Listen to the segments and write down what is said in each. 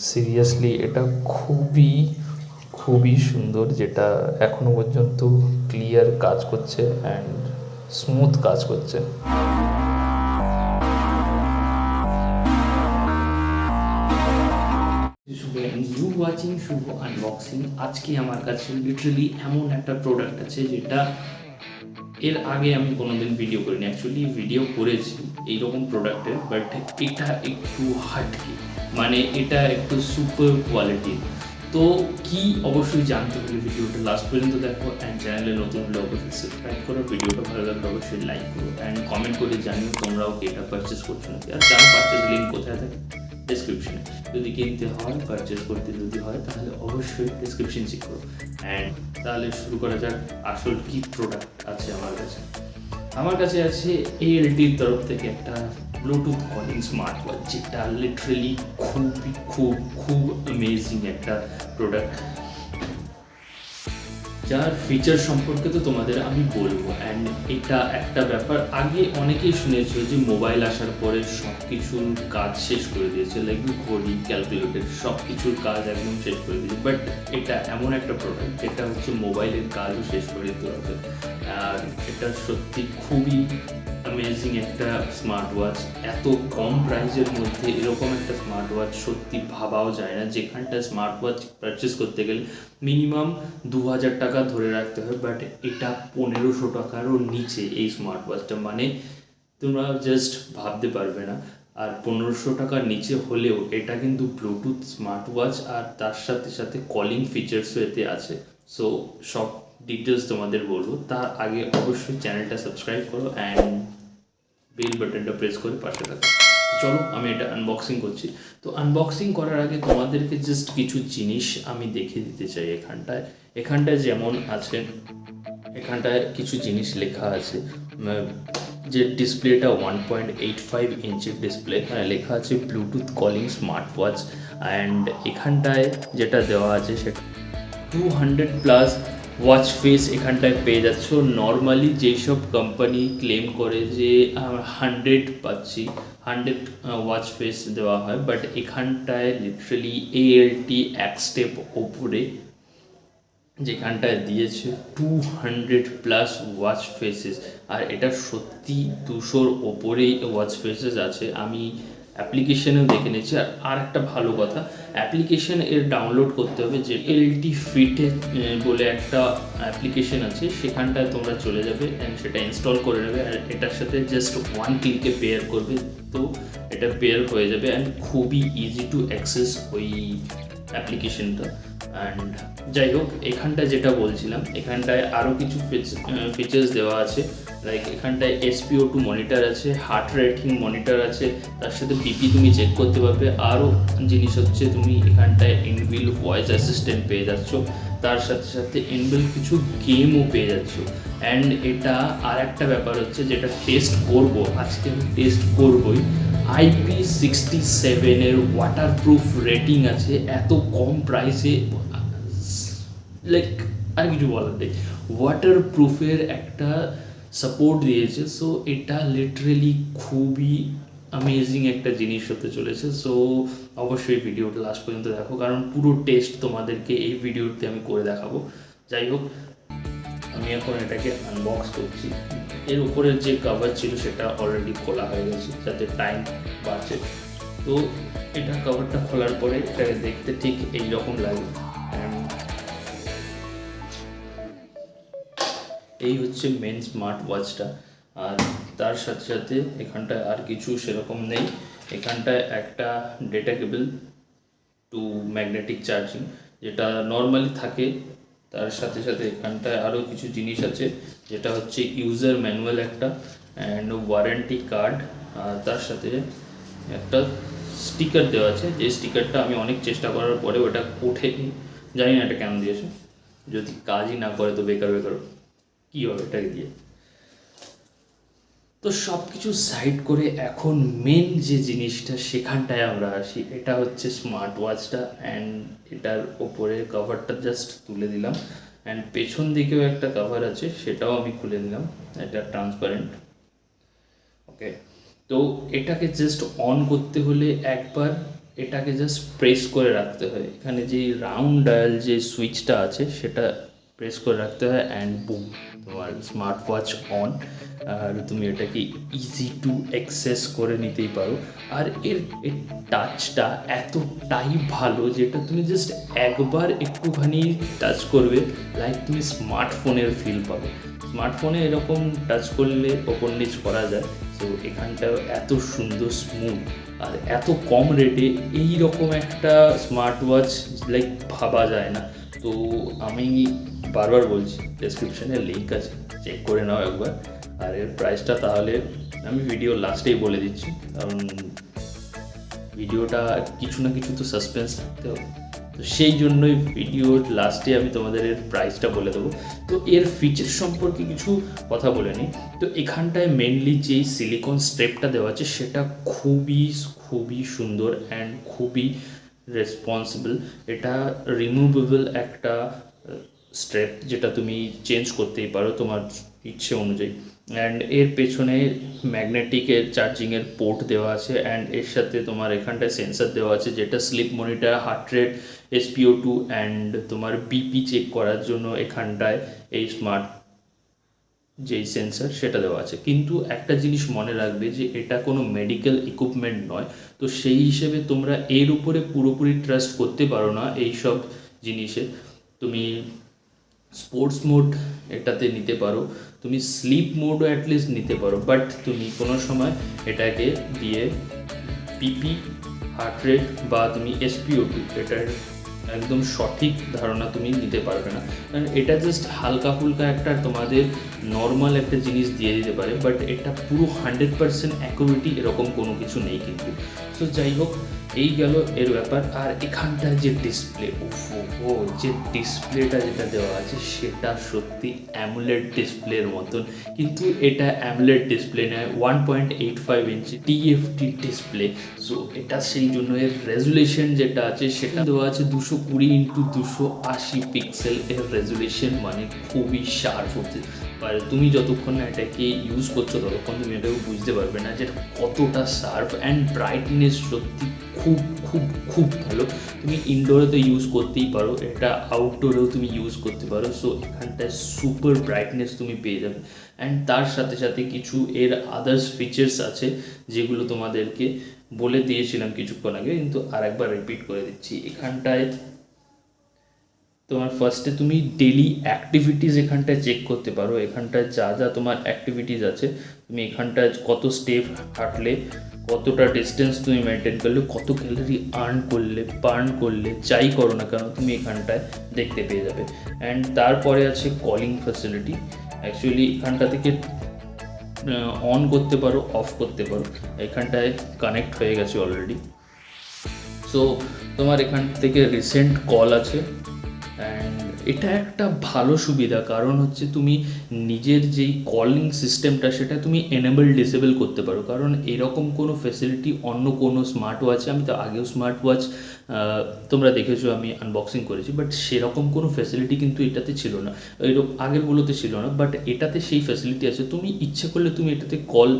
Seriously এটা খুবই খুবই সুন্দর, যেটা এখনো পর্যন্ত ক্লিয়ার কাজ করছে অ্যান্ড স্মুথ কাজ করছে। You watching Shubh unboxing. আজকে আমার কাছে লিটারালি এমন একটা প্রোডাক্ট আছে যেটা এর আগে আমি কোনোদিন ভিডিও করিনি। অ্যাকচুয়ালি ভিডিও করেছি এইরকম প্রোডাক্টের, বাট এটা একটু হাটকে, মানে এটা একটু সুপার কোয়ালিটির। তো কি অবশ্যই জানতে হলে ভিডিওটা লাস্ট পর্যন্ত দেখো, অ্যান্ড চ্যানেলে নতুন হলে অবশ্যই সাবস্ক্রাইব করো, ভিডিওটা ভালো লাগলে অবশ্যই লাইক করো, অ্যান্ড কমেন্ট করে জানিও তোমরাও কি এটা পারচেস করছো নাকি। আর যারা পারচেস লিঙ্ক কোথায় থাকে? ডেসক্রিপশনে। যদি কিনতে হয়, পারচেস করতে যদি হয়, তাহলে অবশ্যই ডেসক্রিপশন চেক করো। অ্যান্ড তাহলে শুরু করা যাক আসল কি প্রোডাক্ট আছে আমার কাছে। আমার কাছে আছে এএলটির তরফ থেকে একটা ব্লুটুথ কলিং স্মার্ট ওয়াচ, যেটা লিটারেলি খুব অ্যামেজিং একটা প্রোডাক্ট, যার ফিচার সম্পর্কে তো তোমাদের আমি বলবো। অ্যান্ড এটা একটা ব্যাপার, আগে অনেকেই শুনেছো যে মোবাইল আসার পরে সব কিছুর কাজ শেষ করে দিয়েছে, লাইক ঘড়ি, ক্যালকুলেটর, সব কিছুর কাজ একদম শেষ করে দিয়েছে। বাট এটা এমন একটা প্রোডাক্ট যেটা হচ্ছে মোবাইলের কাজও শেষ করে দিতে হবে। আর এটা সত্যি খুবই অ্যামেজিং একটা স্মার্ট ওয়াচ। এত কম প্রাইসের মধ্যে এরকম একটা স্মার্ট ওয়াচ সত্যি ভাবাও যায় না। যেখানটা স্মার্ট ওয়াচ পারচেস করতে গেলে মিনিমাম 2000 টাকা ধরে রাখতে হয়, বাট এটা 1500 টাকারও নিচে এই স্মার্ট ওয়াচটা, মানে তোমরা জাস্ট ভাবতে পারবে না। আর 1500 টাকার নিচে হলেও এটা কিন্তু ব্লুটুথ স্মার্ট ওয়াচ, আর তার সাথে সাথে কলিং ফিচার্সও এতে আছে। সো সব ডিটেলস তোমাদের বলবো, তার আগে অবশ্যই চ্যানেলটা সাবস্ক্রাইব করো অ্যান্ড বেল বাটনটা প্রেস করে পাশে থাকো। চলো আমি এটা আনবক্সিং করছি। তো আনবক্সিং করার আগে তোমাদেরকে জাস্ট কিছু জিনিস আমি দেখিয়ে দিতে চাই। এখানটায় যেমন আছে, এখানটায় কিছু জিনিস লেখা আছে, যে ডিসপ্লেটা 1.85 ইঞ্চের ডিসপ্লে, লেখা আছে Bluetooth calling smart watch. And এখানটায় যেটা দেওয়া আছে সেটা 200+ ওয়াচ ফেস এখানটায় পেয়ে যাচ্ছ। নর্মালি যেসব কোম্পানি ক্লেম করে যে আমরা 100 পাচ্ছি, 100 ওয়াচ ফেস দেওয়া হয়, বাট এখানটায় লিটারালি এএলটি এক স্টেপ ওপরে, যেখানটায় দিয়েছে 200+ ওয়াচ ফেসেস। আর এটা সত্যি 200-র ওপরেই ওয়াচ ফেসেস আছে। আমি অ্যাপ্লিকেশনেও দেখে নিয়েছি। আর একটা ভালো কথা, অ্যাপ্লিকেশন এর ডাউনলোড করতে হবে, যে এলটি ফিটে বলে একটা অ্যাপ্লিকেশন আছে, সেখানটায় তোমরা চলে যাবে অ্যান্ড সেটা ইনস্টল করে নেবে। আর এটার সাথে জাস্ট 1 ক্লিকে পেয়ার করবে, তো এটা পেয়ার হয়ে যাবে। অ্যান্ড খুবই ইজি টু অ্যাক্সেস ওই অ্যাপ্লিকেশনটা। অ্যান্ড যাই হোক, এখানটায় যেটা বলছিলাম, এখানটায় আরও কিছু ফিচার্স দেওয়া আছে, লাইক এখানটায় SpO2 মনিটর আছে, হার্ট রেটিং মনিটর আছে, তার সাথে বিপি তুমি চেক করতে পারবে। আরও জিনিস হচ্ছে, তুমি এখানটায় ইনবিল ভয়েস অ্যাসিস্ট্যান্ট পেয়ে যাচ্ছ, তার সাথে সাথে ইনবিল কিছু গেমও পেয়ে যাচ্ছ। অ্যান্ড এটা আর একটা ব্যাপার হচ্ছে, যেটা টেস্ট করবো আজকে, আমি টেস্ট করবোই, IP67 ওয়াটারপ্রুফ রেটিং আছে এত কম প্রাইসে, লাইক আর কিছু বলার নেই, ওয়াটারপ্রুফের একটা সাপোর্ট দিয়েছে। সো এটা লিটারেলি খুবই অ্যামেজিং একটা জিনিস হতে চলেছে। সো অবশ্যই ভিডিওটা লাস্ট পর্যন্ত দেখো, কারণ পুরো টেস্ট তোমাদেরকে এই ভিডিওতে আমি করে দেখাবো। যাই হোক, আমি এখন এটাকে আনবক্স করছি। এর উপরের যে কভার ছিল সেটা অলরেডি খোলা হয়ে গেছে, যাতে টাইম বাঁচে। তো এটা কভারটা খোলার পরে এটাকে দেখতে ঠিক এইরকম লাগে। এই হচ্ছে মেন স্মার্ট ওয়াচটা। আর তার সাথে সাথে এখানটায় আর কিছু সেরকম নেই। এখানটায় একটা data cable to magnetic charging, যেটা নর্মালি থাকে। তার সাথে সাথে এখানটায় আরও কিছু জিনিস আছে, যেটা হচ্ছে ইউজার ম্যানুয়াল একটা, অ্যান্ড ওয়ারেন্টি কার্ড। আর তার সাথে একটা স্টিকার দেওয়া আছে, যে স্টিকারটা আমি অনেক চেষ্টা করার পরে ওটা ওঠেনি, জানি না এটা কেন দিয়েছে। যদি কাজই না করে তো বেকার কী হবে এটাকে দিয়ে। তো সব কিছু সাইড করে এখন মেন যে জিনিসটা সেখানটায় আমরা আসি, এটা হচ্ছে স্মার্ট ওয়াচটা। অ্যান্ড এটার ওপরে কভারটা জাস্ট তুলে দিলাম, অ্যান্ড পেছন দিকেও একটা কভার আছে, সেটাও আমি খুলে নিলাম, এটা ট্রান্সপারেন্ট। ওকে, তো এটাকে জাস্ট অন করতে হলে একবার এটাকে জাস্ট প্রেস করে রাখতে হয়, এখানে যে রাউন্ড ডায়াল যে সুইচটা আছে সেটা প্রেস করে রাখতে হয় অ্যান্ড বুম, তোমার স্মার্ট ওয়াচ অন। আর তুমি এটাকে ইজি টু অ্যাক্সেস করে নিতেই পারো। আর এর টাচটা এতটাই ভালো যেটা তুমি জাস্ট একবার একটুখানি টাচ করবে লাইক তুমি স্মার্টফোনের ফিল পাবে। স্মার্টফোনে এরকম টাচ করলে ওপর নিচ করা যায়, তো এখানটাও এত সুন্দর স্মুথ আর এত কম রেটে এই রকম একটা স্মার্ট ওয়াচ লাইক ভাবা যায় না। তো আমি বারবার বলছি ডেসক্রিপশানে লিঙ্ক আছে, চেক করে নাও একবার। আর এর প্রাইসটা তাহলে আমি ভিডিও লাস্টেই বলে দিচ্ছি, কারণ ভিডিওটা কিছু না কিছু তো সাসপেন্স থাকতে হবে, তো সেই জন্যই ভিডিওর লাস্টে আমি তোমাদের এর প্রাইসটা বলে দেবো। তো এর ফিচার সম্পর্কে কিছু কথা বলে নিই। তো এখানটায় মেনলি যেই সিলিকন স্ট্রেপটা দেওয়া আছে সেটা খুবই খুবই সুন্দর অ্যান্ড খুবই রেসপন্সিবল। এটা রিমুভেবল একটা স্ট্রেপ যেটা তুমি চেঞ্জ করতেই পারো তোমার ইচ্ছে অনুযায়ী। অ্যান্ড এর পেছনে ম্যাগনেটিকের চার্জিংয়ের পোর্ট দেওয়া আছে অ্যান্ড এর সাথে তোমার এখানটায় সেন্সার দেওয়া আছে যেটা sleep monitor, heart rate, SpO2 and তোমার বিপি চেক করার জন্য এখানটায় এই স্মার্ট যেই সেন্সার সেটা দেওয়া আছে। কিন্তু একটা জিনিস মনে রাখবে যে এটা কোনো মেডিকেল ইকুইপমেন্ট নয়, তো সেই হিসেবে তোমরা এর উপরে পুরোপুরি ট্রাস্ট করতে পারো না এই সব জিনিসে। তুমি স্পোর্টস মোড এটাতে নিতে পারো, তুমি স্লিপ মোডও অ্যাটলিস্ট নিতে পারো, বাট তুমি কোনো সময় এটাকে দিয়ে পিপি, হার্ট রেট বা তুমি SpO2 এটার একদম সঠিক ধারণা তুমি নিতে পারবে না। কারণ এটা জাস্ট হালকা ফুলকা একটা তোমাদের নর্মাল একটা জিনিস দিয়ে দিতে পারে, বাট এটা পুরো 100% অ্যাকুরেটি এরকম কোনো কিছু নেই কিন্তু। সো যাই হোক, এই গেল এর ব্যাপার। আর এখানটায় যে ডিসপ্লে, ও যে ডিসপ্লেটা যেটা দেওয়া আছে সেটা সত্যি অ্যামোলেড ডিসপ্লের মতন, কিন্তু এটা অ্যামোলেড ডিসপ্লে নয়, 1.85 ইঞ্চি TFT ডিসপ্লে। সো এটা সেই জন্য এর রেজুলেশন যেটা আছে সেটা দেওয়া আছে 220x280 পিক্সেল এর রেজুলেশন, মানে খুবই শার্প হতে পারে। তুমি যতক্ষণ না এটাকে ইউজ করছো ততক্ষণ তুমি এটাকে বুঝতে পারবে না যে কতটা শার্প অ্যান্ড ব্রাইটনেস সত্যি খুব খুব খুব ভালো। তুমি ইনডোরেতে ইউজ করতেই পারো, এটা আউটডোরেও তুমি ইউজ করতে পারো। সো এখানটায় সুপার ব্রাইটনেস তুমি পেয়ে যাবে। অ্যান্ড তার সাথে সাথে কিছু এর আদার্স ফিচার্স আছে যেগুলো তোমাদেরকে বলে দিয়েছিলাম কিছুক্ষণ আগে, কিন্তু আর একবার রিপিট করে দিচ্ছি। এখানটায় তোমার ফার্স্টে তুমি ডেলি অ্যাক্টিভিটিস এখানটায় চেক করতে পারো। এখানটায় যা যা তোমার অ্যাক্টিভিটিস আছে, তুমি এখানটায় কত স্টেপ হাঁটলে, কতটা ডিস্টেন্স তুমি মেনটেন করলে, কত ক্যালোরি বার্ন করলে, যাই করো না কেন তুমি এখানটায় দেখতে পেয়ে যাবে। অ্যান্ড তারপরে আছে কলিং ফ্যাসিলিটি। অ্যাকচুয়ালি এখানটা থেকে অন করতে পারো, অফ করতে পারো। এখানটায় কানেক্ট হয়ে গেছে অলরেডি। সো তোমার এখান থেকে রিসেন্ট কল আছে। অ্যান্ড এটা একটা ভালো সুবিধা, কারণ হচ্ছে তুমি নিজের যেই কলিং সিস্টেমটা সেটা তুমি এনেবল ডিসেবল করতে পারো। কারণ এরকম কোনো ফ্যাসিলিটি অন্য কোনো স্মার্ট ওয়াচে, আমি তো আগেও স্মার্ট ওয়াচ তোমরা দেখেছো আমি আনবক্সিং করেছি, বাট সেরকম কোনো ফ্যাসিলিটি কিন্তু এটাতে ছিল না, এরকম আগেরগুলোতে ছিল না। বাট এটাতে সেই ফ্যাসিলিটি আছে, তুমি ইচ্ছে করলে তুমি এটাতে কল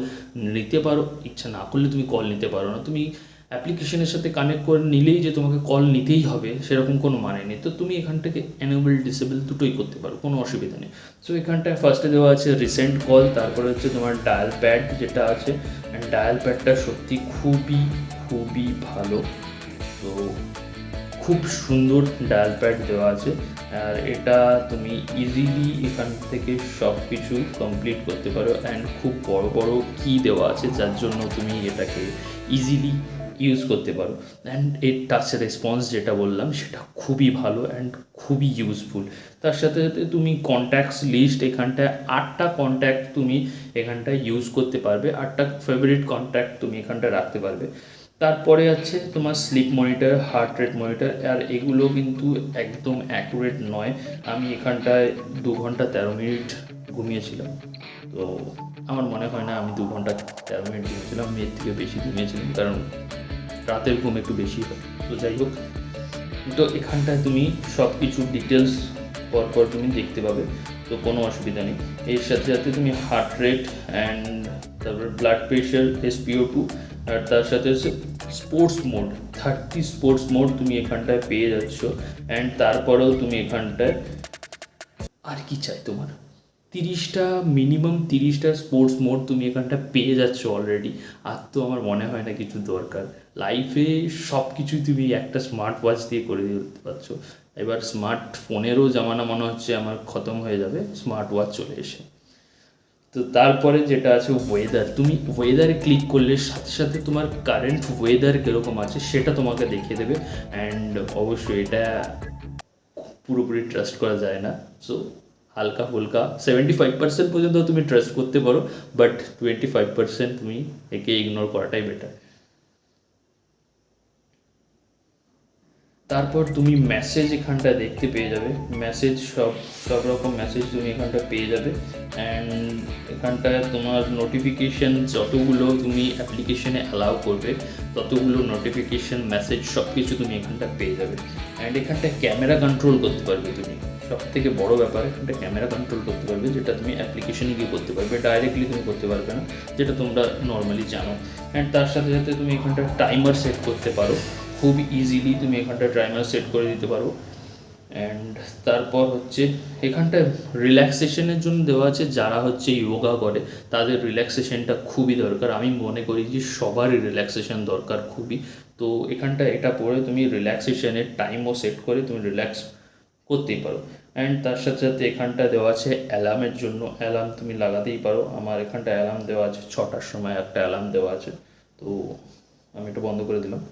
নিতে পারো, ইচ্ছা না করলে তুমি কল নিতে পারো না। তুমি অ্যাপ্লিকেশনের সাথে কানেক্ট করে নিলেই যে তোমাকে কল নিতেই হবে সেরকম কোনো মানে নেই। তো তুমি এখান থেকে এনেবল ডিসেবল দুটোই করতে পারো, কোনো অসুবিধা নেই। সো এখানটায় ফার্স্টে দেওয়া আছে রিসেন্ট কল, তারপরে হচ্ছে তোমার ডায়াল প্যাড যেটা আছে। অ্যান্ড ডায়াল প্যাডটা সত্যি খুবই খুবই ভালো, তো খুব সুন্দর ডায়াল প্যাড দেওয়া আছে। আর এটা তুমি ইজিলি এখান থেকে সব কিছু কমপ্লিট করতে পারো। অ্যান্ড খুব বড় বড় কি দেওয়া আছে যার জন্য তুমি এটাকে ইজিলি ইউজ করতে পারো। অ্যান্ড এর টাচ রেসপন্স যেটা বললাম সেটা খুবই ভালো অ্যান্ড খুবই ইউজফুল। তার সাথে সাথে তুমি কন্ট্যাক্টস লিস্ট, এখানটায় 8টা কন্ট্যাক্ট তুমি এখানটায় ইউজ করতে পারবে, 8টা ফেভারিট কন্ট্যাক্ট তুমি এখানটায় রাখতে পারবে। তারপরে আছে তোমার sleep monitor, heart rate monitor. আর এগুলো কিন্তু একদম অ্যাকুরেট নয়। আমি এখানটায় 2 ঘন্টা 13 মিনিট ঘুমিয়েছিলাম, তো আমার মনে হয় না আমি 2 ঘন্টা 13 মিনিট ঘুমিয়েছিলাম, আমি এর থেকে বেশি ঘুমিয়েছিলাম, কারণ রাতের ঘুম একটু বেশি হয়। তো যাই হোক, তো এখানটায় তুমি সব কিছু ডিটেলস পরপর তুমি দেখতে পাবে, তো কোনো অসুবিধা নেই। এর সাথে সাথে তুমি হার্ট রেট অ্যান্ড তারপর ব্লাড প্রেশার, SpO2, আর তার সাথে হচ্ছে স্পোর্টস মোড, 30 স্পোর্টস মোড তুমি এখানটায় পেয়ে যাচ্ছ। অ্যান্ড তারপরেও তুমি এখানটায় আর কি চাই তোমার, 30টা মিনিমাম 30টা স্পোর্টস মোড তুমি এখানটা পেয়ে যাচ্ছ অলরেডি। আর তো আমার মনে হয় না কিছু দরকার লাইফে, সব কিছুই তুমি একটা স্মার্ট ওয়াচ দিয়ে করে দিতে পারছো। এবার স্মার্টফোনেরও জামানা মনে হচ্ছে আমার খতম হয়ে যাবে স্মার্ট ওয়াচ চলে এসে। তো তারপরে যেটা আছে ওয়েদার, তুমি ওয়েদারে ক্লিক করলে সাথে সাথে তোমার কারেন্ট ওয়েদার কীরকম আছে সেটা তোমাকে দেখিয়ে দেবে। অ্যান্ড অবশ্যই এটা পুরোপুরি ট্রাস্ট করা যায় না, সো হালকা ফুলকা 75% পর্যন্ত তুমি ট্রাস্ট করতে পারো, বাট 25% তুমি একে ইগনোর করাটাই বেটার। তারপর তুমি মেসেজ এখানটা দেখতে পেয়ে যাবে, মেসেজ সব রকম মেসেজ তুমি এখানটা পেয়ে যাবে। অ্যান্ড এখানটায় তোমার নোটিফিকেশান যতগুলো তুমি অ্যাপ্লিকেশনে অ্যালাউ করবে ততগুলো নোটিফিকেশান মেসেজ সব কিছু তুমি এখানটা পেয়ে যাবে। অ্যান্ড এখানটায় ক্যামেরা কন্ট্রোল করতে পারবে তুমি, সব থেকে বড়ো ব্যাপার এখানটা ক্যামেরা কন্ট্রোল করতে পারবে, যেটা তুমি অ্যাপ্লিকেশনে গিয়ে করতে পারবে, ডাইরেক্টলি তুমি করতে পারবে না, যেটা তোমরা নর্মালি জানো। অ্যান্ড তার সাথে সাথে তুমি এখানটা টাইমার সেট করতে পারো, খুব ইজিলি তুমি এখানটা টাইমার সেট করে দিতে পারো। অ্যান্ড তারপর হচ্ছে এখানটায় রিল্যাক্সেশনের জন্য দেওয়া আছে, যারা হচ্ছে যোগা করে তাদের রিল্যাক্সেশনটা খুবই দরকার, আমি মনে করি যে সবারই রিল্যাক্সেশন দরকার খুবই। তো এখানটা এটা পরে তুমি রিল্যাক্সেশনের টাইমও সেট করে তুমি রিল্যাক্স করতেই পারো। অ্যান্ড তার সাথে সাথে এখানটা দেওয়া আছে অ্যালার্মের জন্য, অ্যালার্ম তুমি লাগাতেই পারো। আমার এখানটা অ্যালার্ম দেওয়া আছে 6টার সময় একটা অ্যালার্ম দেওয়া আছে, তো আমি এটা বন্ধ করে দিলাম।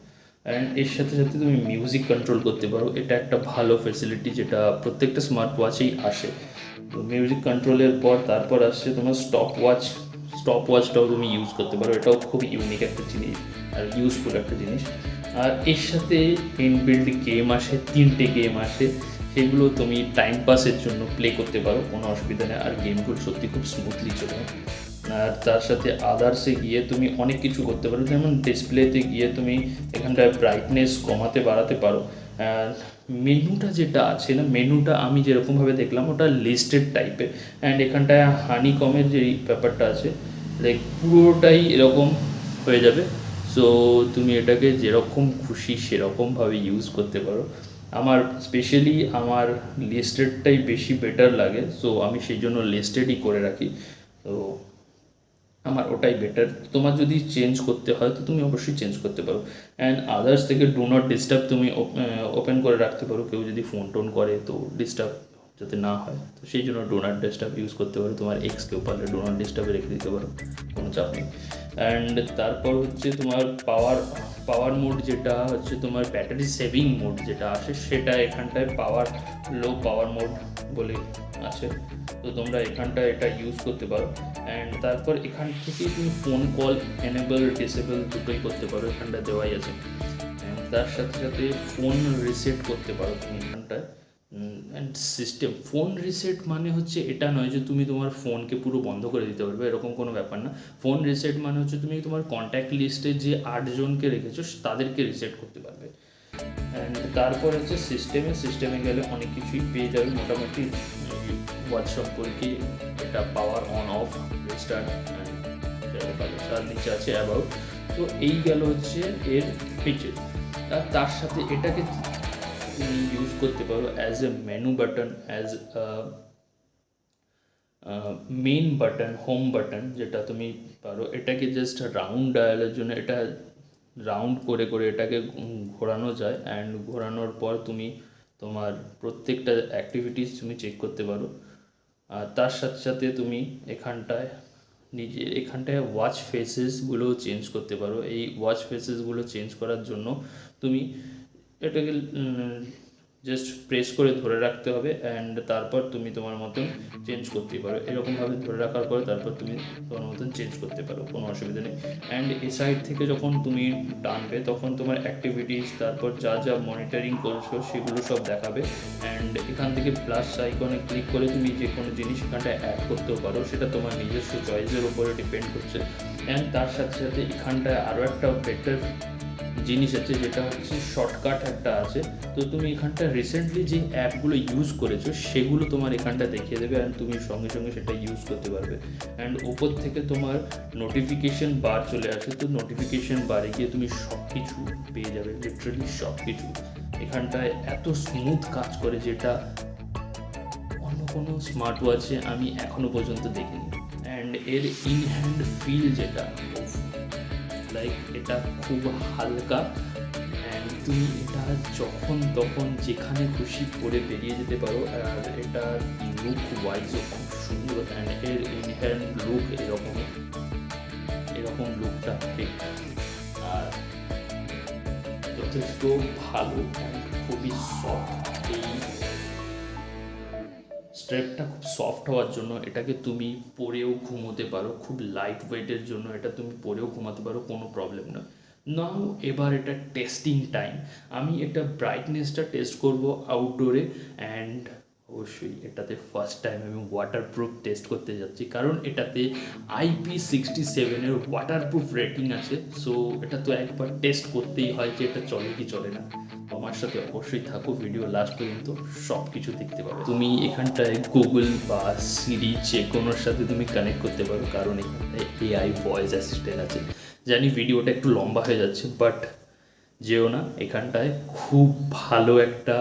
অ্যান্ড এর সাথে সাথে তুমি মিউজিক কন্ট্রোল করতে পারো, এটা একটা ভালো ফেসিলিটি যেটা প্রত্যেকটা স্মার্ট ওয়াচেই আসে। তো মিউজিক কন্ট্রোলের পর তারপর আসছে তোমার স্টপ ওয়াচটাও তুমি ইউজ করতে পারো, এটাও খুব ইউনিক একটা জিনিস আর ইউজফুল একটা জিনিস। আর এর সাথে ইনবিল্ড গেম আসে, 3টে গেম আসে, সেগুলো তুমি টাইম পাসের জন্য প্লে করতে পারো, কোনো অসুবিধা নেই। আর গেমগুলো সত্যি খুব স্মুথলি চলে। আর তার সাথে আদার্সে গিয়ে তুমি অনেক কিছু করতে পারো, যেমন ডিসপ্লেতে গিয়ে তুমি এখানটায় ব্রাইটনেস কমাতে বাড়াতে পারো। মেনুটা যেটা আছে না, মেনুটা আমি যেরকমভাবে দেখলাম ওটা লিস্টেড টাইপের। অ্যান্ড এখানটায় হানি কমের যে ব্যাপারটা আছে লাইক পুরোটাই এরকম হয়ে যাবে, সো তুমি এটাকে যেরকম খুশি সেরকমভাবে ইউজ করতে পারো। আমার স্পেশালি আমার লিস্টেডটাই বেশি বেটার লাগে, সো আমি সেই জন্য লিস্টেডই করে রাখি। তো আমার ওটাই বেটার। তোমার যদি চেঞ্জ করতে হয় তো তুমি অবশ্যই চেঞ্জ করতে পারো। অ্যান্ড আদার্স থেকে ডু নট ডিস্টার্ব তুমি ওপেন করে রাখতে পারো, কেউ যদি ফোন টোন করে তো ডিস্টার্ব যাতে না হয়, তো সেই জন্য ডু নট ডিস্টার্ব ইউজ করতে পারো। তোমার এক্সকেও পারলে ডু নট ডিস্টার্বে রেখে দিতে পারো, কোনো চাপ নেই। অ্যান্ড তারপর হচ্ছে তোমার পাওয়ার মোড, যেটা হচ্ছে তোমার ব্যাটারি সেভিং মোড যেটা আসে, সেটা এখানটায় লো পাওয়ার মোড বলে আছে, তো তোমরা এখানটায় এটা ইউজ করতে পারো। অ্যান্ড তারপর এখান থেকে তুমি ফোন কল এনেবল ডিসেবল দুটোই করতে পারো, এখানটা দেওয়াই আছে। অ্যান্ড তার সাথে সাথে ফোন রিসেট করতে পারো তুমি এখানটায়। অ্যান্ড সিস্টেম ফোন রিসেট মানে হচ্ছে এটা নয় যে তুমি তোমার ফোনকে পুরো বন্ধ করে দিতে পারবে, এরকম কোনো ব্যাপার না। ফোন রিসেট মানে হচ্ছে তুমি তোমার কন্ট্যাক্ট লিস্টে যে 8 জনকে রেখেছো তাদেরকে রিসেট করতে পারবে। অ্যান্ড তারপর হচ্ছে সিস্টেমে গেলে অনেক কিছুই পেয়ে যাবে মোটামুটি ওয়াচ সম্পর্কে, এটা পাওয়ার অন অফ রেস্টার্ট তার নিচে আছে অ্যাবাউট। তো এই গেল হচ্ছে এর ফিচার। আর তার সাথে এটাকে তুমি ইউজ করতে পারো as a menu button, as main button, home button যেটা তুমি পারো। এটাকে জাস্ট রাউন্ড ডায়ালের জন্য এটা রাউন্ড করে করে এটাকে ঘোরানো যায়। অ্যান্ড ঘোরানোর পর তুমি তোমার প্রত্যেকটা অ্যাক্টিভিটিস তুমি চেক করতে পারো। আর তার সাথে সাথে তুমি এখানটায় ওয়াচ ফেসেসগুলো চেঞ্জ করতে পারো। এই ওয়াচ ফেসেসগুলো চেঞ্জ করার জন্য তুমি এটাকে জাস্ট প্রেস করে ধরে রাখতে হবে, অ্যান্ড তারপর তুমি তোমার মতন চেঞ্জ করতেই পারো। এরকমভাবে ধরে রাখার পরে তারপর তুমি তোমার মতন চেঞ্জ করতে পারো, কোনো অসুবিধা নেই। অ্যান্ড এ সাইড থেকে যখন তুমি টানবে তখন তোমার অ্যাক্টিভিটিস, তারপর যা যা মনিটরিং করছো সেগুলো সব দেখাবে। অ্যান্ড এখান থেকে প্লাস আইকনে ক্লিক করে তুমি যে কোনো জিনিস এখানটায় অ্যাড করতেও পারো, সেটা তোমার নিজস্ব চয়েসের উপরে ডিপেন্ড করছে। অ্যান্ড তার সাথে সাথে এখানটায় আরও একটা বেটার জিনিস আছে, যেটা হচ্ছে শর্টকাট একটা আছে। তো তুমি এখানটা রিসেন্টলি যে অ্যাপগুলো ইউজ করেছো সেগুলো তোমার এখানটা দেখিয়ে দেবে, অ্যান্ড তুমি সঙ্গে সঙ্গে সেটা ইউজ করতে পারবে। অ্যান্ড ওপর থেকে তোমার নোটিফিকেশন বার চলে আসে, তো নোটিফিকেশন বারে গিয়ে তুমি সব কিছু পেয়ে যাবে, লিটারালি সব কিছু। এখানটায় এত স্মুথ কাজ করে যেটা অন্য কোনো স্মার্ট ওয়াচে আমি এখনও পর্যন্ত দেখিনি। অ্যান্ড এর ইন হ্যান্ড ফিল যেটা, লাইক এটা খুব হালকা, অ্যান্ড তুমি এটা যখন তখন যেখানে খুশি পরে বেরিয়ে যেতে পারো। আর এটা লুক ওয়াইজও খুব সুন্দর, অ্যান্ড এর ইন হ্যান্ড লুক এরকম লুকটা ঠিক, আর যথেষ্ট ভালো অ্যান্ড খুবই সফট। এই স্ট্র্যাপটা খুব সফট হওয়ার জন্য এটাকে তুমি পরেও ঘুমোতে পারো, খুব লাইট ওয়েটের জন্য এটা তুমি পরেও ঘুমাতে পারো, কোনো প্রবলেম নয়। নাও এবার এটা টেস্টিং টাইম। আমি এটা ব্রাইটনেসটা টেস্ট করব আউটডোরে, অ্যান্ড অবশ্যই এটাতে ফার্স্ট টাইম আমি ওয়াটারপ্রুফ টেস্ট করতে যাচ্ছি, কারণ এটাতে IP67 ওয়াটারপ্রুফ রেটিং আছে। সো এটা তো একবার টেস্ট করতেই হয় যে এটা চলে কি চলে না। আমার সাথে অবশ্যই থাকো, ভিডিও লাস্ট পর্যন্ত সব কিছু দেখতে পাবে। তুমি এখানটায় গুগল বা সিরি যে কোনোর সাথে তুমি কানেক্ট করতে পারো, কারণ এখানটায় AI ভয়েস অ্যাসিস্ট্যান্ট আছে। জানি ভিডিওটা একটু লম্বা হয়ে যাচ্ছে, বাট যেও না, এখানটায় খুব ভালো একটা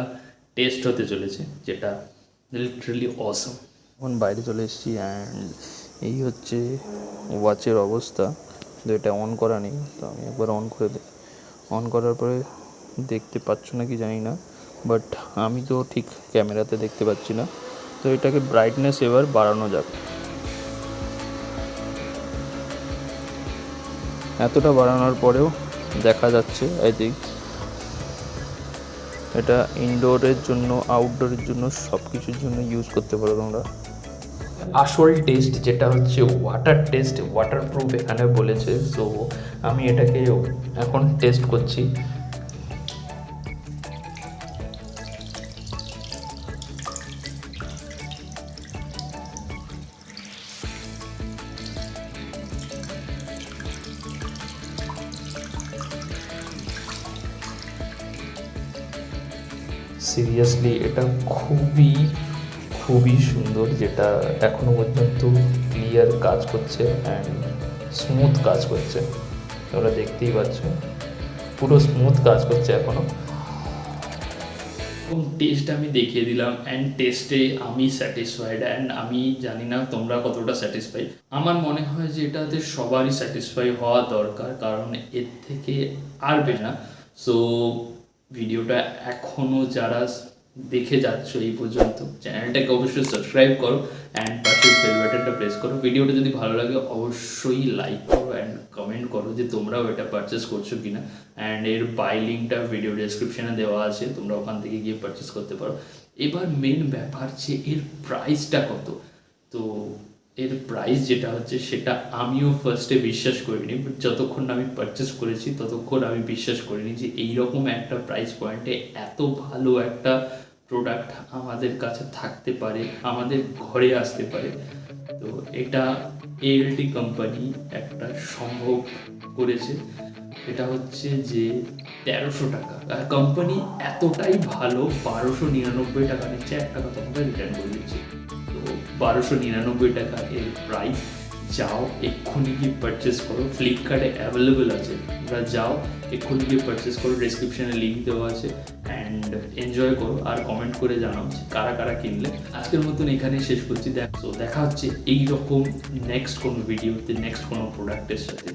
টেস্ট হতে চলেছে, যেটা লিটারালি অসম। এখন বাইরে চলে এসেছি, অ্যান্ড এই হচ্ছে ওয়াচের অবস্থা। তো এটা অন করা নেই, তো আমি একবার অন করে দিই। অন করার পরে দেখতে পাচ্ছ না কি জানি না, বাট আমি তো ঠিক ক্যামেরাতে দেখতে পাচ্ছি না। তো এটাকে ব্রাইটনেস এবার বাড়ানো যাক। এতটা বাড়ানোর পরেও দেখা যাচ্ছে, আই থিঙ্ক এটা ইনডোরের জন্য, আউটডোরের জন্য, সব কিছুর জন্য ইউজ করতে পারো তোমরা। আসল টেস্ট যেটা হচ্ছে ওয়াটার টেস্ট, ওয়াটারপ্রুফ এখানে বলেছে। সো আমি এটাকে এখন টেস্ট করছি। সিরিয়াসলি এটা খুবই সুন্দর, যেটা এখনো পর্যন্ত ক্লিয়ার কাজ করছে অ্যান্ড স্মুথ কাজ করছে। তোমরা দেখতেই পাচ্ছ পুরো স্মুথ কাজ করছে এখনো। টেস্ট আমি দেখিয়ে দিলাম, অ্যান্ড টেস্টে আমি স্যাটিসফাইড, অ্যান্ড আমি জানি না তোমরা কতটা স্যাটিসফাইড। আমার মনে হয় যে এটাতে সবারই স্যাটিসফাই হওয়া দরকার, কারণ এর থেকে আর বেশি না। সো ভিডিওটা এখনও যারা দেখে যাচ্ছ এই পর্যন্ত, চ্যানেলটাকে অবশ্যই সাবস্ক্রাইব করো অ্যান্ড পাশে বেল বাটনটা প্রেস করো। ভিডিওটা যদি ভালো লাগে অবশ্যই লাইক করো অ্যান্ড কমেন্ট করো যে তোমরাও এটা পারচেস করছো কিনা। অ্যান্ড এর বাই লিঙ্কটা ভিডিও ডেসক্রিপশনে দেওয়া আছে, তোমরা ওখান থেকে গিয়ে পারচেস করতে পারো। এবার মেন ব্যাপার যে এর প্রাইসটা কত। তো এর প্রাইস যেটা হচ্ছে সেটা আমিও ফার্স্টে বিশ্বাস করিনি, বাট যতক্ষণ না আমি পারচেস করেছি ততক্ষণ আমি বিশ্বাস করিনি যে এইরকম একটা প্রাইস পয়েন্টে এত ভালো একটা প্রোডাক্ট আমাদের কাছে থাকতে পারে, আমাদের ঘরে আসতে পারে। তো এটা ALT কোম্পানি একটা সম্ভব করেছে। এটা হচ্ছে যে 1300 টাকা, আর কোম্পানি এতটাই ভালো 1299 টাকা নিচ্ছে, 1 টাকা তোমাকে রিটার্ন করে দিচ্ছে। তো 1299 টাকা এর প্রাইস। যাও এক্ষুনি গিয়ে পারচেস করো, ফ্লিপকার্টে অ্যাভেলেবেল আছে, তোমরা যাও এক্ষুনি গিয়ে পারচেস করো, ডেসক্রিপশনে লিঙ্ক দেওয়া আছে। অ্যান্ড এনজয় করো আর কমেন্ট করে জানাও কারা কারা কিনলে। আজকের মতন এখানেই শেষ করছি। দেখা হচ্ছে এইরকম নেক্সট কোনো ভিডিওতে, নেক্সট কোনো প্রোডাক্টের সাথে।